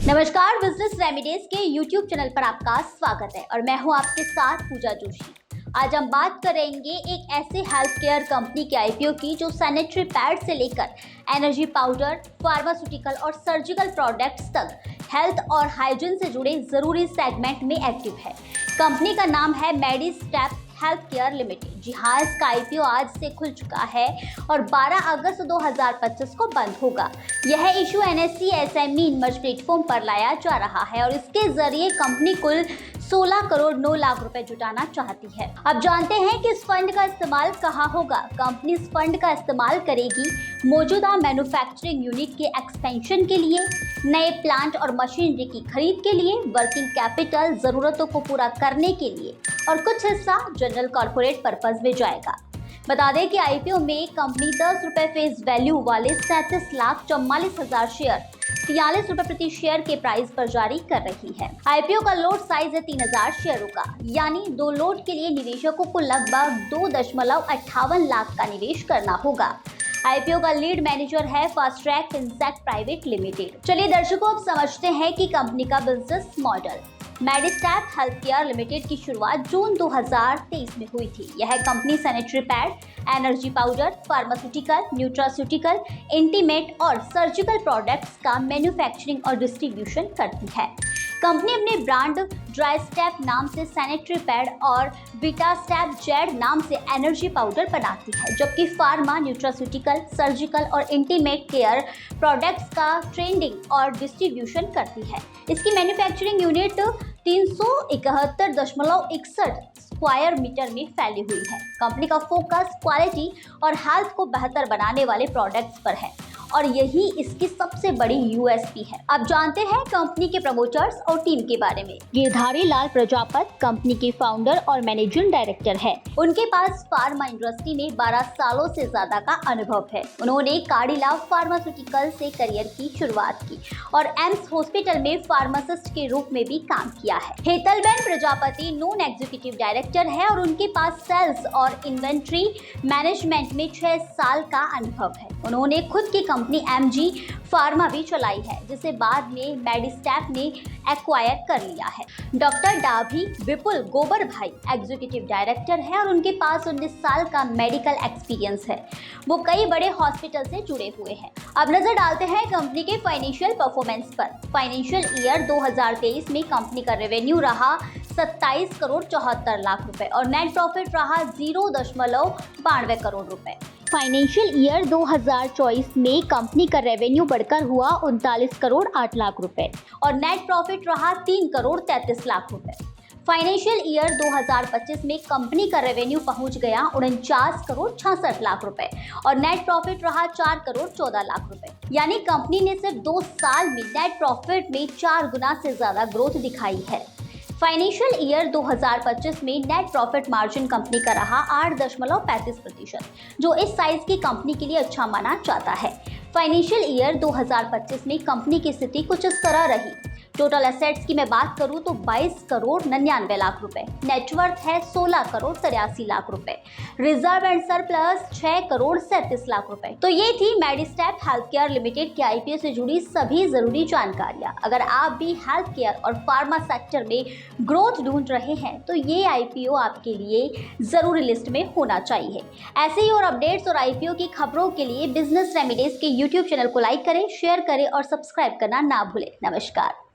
नमस्कार, business remedies के YouTube channel पर आपका स्वागत है और मैं हूं आपके साथ पूजा जोशी। आज हम बात करेंगे एक ऐसे हेल्थ केयर कंपनी के आईपीओ की जो सैनिटरी पैड से लेकर एनर्जी पाउडर, फार्मास्यूटिकल और सर्जिकल प्रोडक्ट्स तक हेल्थ और हाइजीन से जुड़े जरूरी सेगमेंट में एक्टिव है। कंपनी का नाम है मेडिस्टैप हेल्थ केयर लिमिटेड। जी हाँ, इसका आईपीओ आज से खुल चुका है और 12 अगस्त 2025 को बंद होगा। यह इशू एनएसई एसएमई मर्ज प्लेटफॉर्म पर लाया जा रहा है और इसके जरिए कंपनी कुल 16 करोड़ 9 लाख रुपए जुटाना चाहती है। अब जानते हैं कि इस फंड का इस्तेमाल कहाँ होगा। कंपनी इस फंड का इस्तेमाल करेगी मौजूदा मैन्युफैक्चरिंग यूनिट के एक्सपेंशन के लिए, नए प्लांट और मशीनरी की खरीद के लिए, वर्किंग कैपिटल जरूरतों को पूरा करने के लिए और कुछ हिस्सा जनरल कॉर्पोरेट पर्पस में जाएगा। बता दें कि आईपीओ में कंपनी 10 रुपए फेस वैल्यू वाले 37,44,000 शेयर 43 रुपए प्रति शेयर के प्राइस पर जारी कर रही है। आईपीओ का लोड साइज है 3000 शेयरों का, यानी 2 लोड के लिए निवेशकों को लगभग 2.58 लाख का निवेश करना होगा। आईपीओ का लीड मैनेजर है Fast Track Finsec Private Limited. चलिए दर्शकों, अब समझते हैं कि कंपनी का business model. Medistep Health Care Limited की शुरुआत जून 2023 में हुई थी। यह company sanitary pad, energy powder, pharmaceutical, nutraceutical, intimate और सर्जिकल प्रोडक्ट्स का मैन्युफैक्चरिंग और डिस्ट्रीब्यूशन करती है। कंपनी अपने ब्रांड ड्राइस्टैप नाम से सैनिटरी पैड और विटास्टैप जेड नाम से एनर्जी पाउडर बनाती है, जबकि फार्मा, न्यूट्रास्यूटिकल, सर्जिकल और इंटीमेट केयर प्रोडक्ट्स का ट्रेंडिंग और डिस्ट्रीब्यूशन करती है। इसकी मैन्युफैक्चरिंग यूनिट 371.61 स्क्वायर मीटर में फैली हुई है। कंपनी का फोकस क्वालिटी और हेल्थ को बेहतर बनाने वाले प्रोडक्ट्स पर है और यही इसकी सबसे बड़ी यूएसपी है। अब जानते हैं कंपनी के प्रमोटर्स और टीम के बारे में। गिरधारी लाल प्रजापत कंपनी के फाउंडर और मैनेजिंग डायरेक्टर है। उनके पास फार्मा इंडस्ट्री में 12 सालों से ज्यादा का अनुभव है। उन्होंने काडिला फार्मास्यूटिकल से करियर की शुरुआत की और एम्स हॉस्पिटल में फार्मासिस्ट के रूप में भी काम किया है। Hetalben Prajapati non executive director है और उनके पास सेल्स और इन्वेंट्री मैनेजमेंट में 6 साल का अनुभव है। उन्होंने खुद की कंपनी एमजी फार्मा भी चलाई है, जिसे बाद में मेडिस्टैप ने एक्वायर कर लिया है। डॉक्टर डाभी विपुल गोबर भाई एग्जीक्यूटिव डायरेक्टर है और उनके पास 19 साल का मेडिकल एक्सपीरियंस है। वो कई बड़े हॉस्पिटल से जुड़े हुए हैं। अब नजर डालते हैं कंपनी के फाइनेंशियल परफॉर्मेंस पर। फाइनेंशियल ईयर 2023 में कंपनी का रेवेन्यू रहा 27 करोड़ 74 लाख रुपए और नेट प्रॉफिट रहा 0.92 करोड़ रुपए। फाइनेंशियल ईयर 2024 में कंपनी का रेवेन्यू बढ़कर हुआ 39 करोड़ 8 लाख रुपए और नेट प्रॉफिट रहा 3 करोड़ 33 लाख रुपए। फाइनेंशियल ईयर 2025 में कंपनी का रेवेन्यू पहुंच गया 49 करोड़ 66 लाख रुपए और नेट प्रॉफिट रहा 4 करोड़ 14 लाख रुपए। यानी कंपनी ने सिर्फ 2 साल में नेट प्रॉफिट में 4 गुना से ज्यादा ग्रोथ दिखाई है। फाइनेंशियल ईयर 2025 में नेट प्रॉफिट मार्जिन कंपनी का रहा 8.35%, जो इस साइज की कंपनी के लिए अच्छा माना जाता है। फाइनेंशियल ईयर 2025 में कंपनी की स्थिति कुछ इस तरह रही। टोटल एसेट्स की मैं बात करूं तो 22 करोड़ 99 लाख रुपए, नेटवर्थ है 16 करोड़ 83 लाख रुपए, reserve and surplus 6 crore 37 lakh रुपए। तो ये थी मेडिस्टैप हेल्थ केयर लिमिटेड के आईपीओ से जुड़ी सभी जरूरी जानकारियां। अगर आप भी हेल्थ केयर और फार्मा सेक्टर में ग्रोथ ढूंढ रहे हैं तो ये आईपीओ आपके लिए जरूरी लिस्ट में होना चाहिए। ऐसे ही और अपडेट्स और आईपीओ की खबरों के लिए बिजनेस रेमेडीज के यूट्यूब चैनल को लाइक करें, शेयर करें और सब्सक्राइब करना ना भूलें। नमस्कार।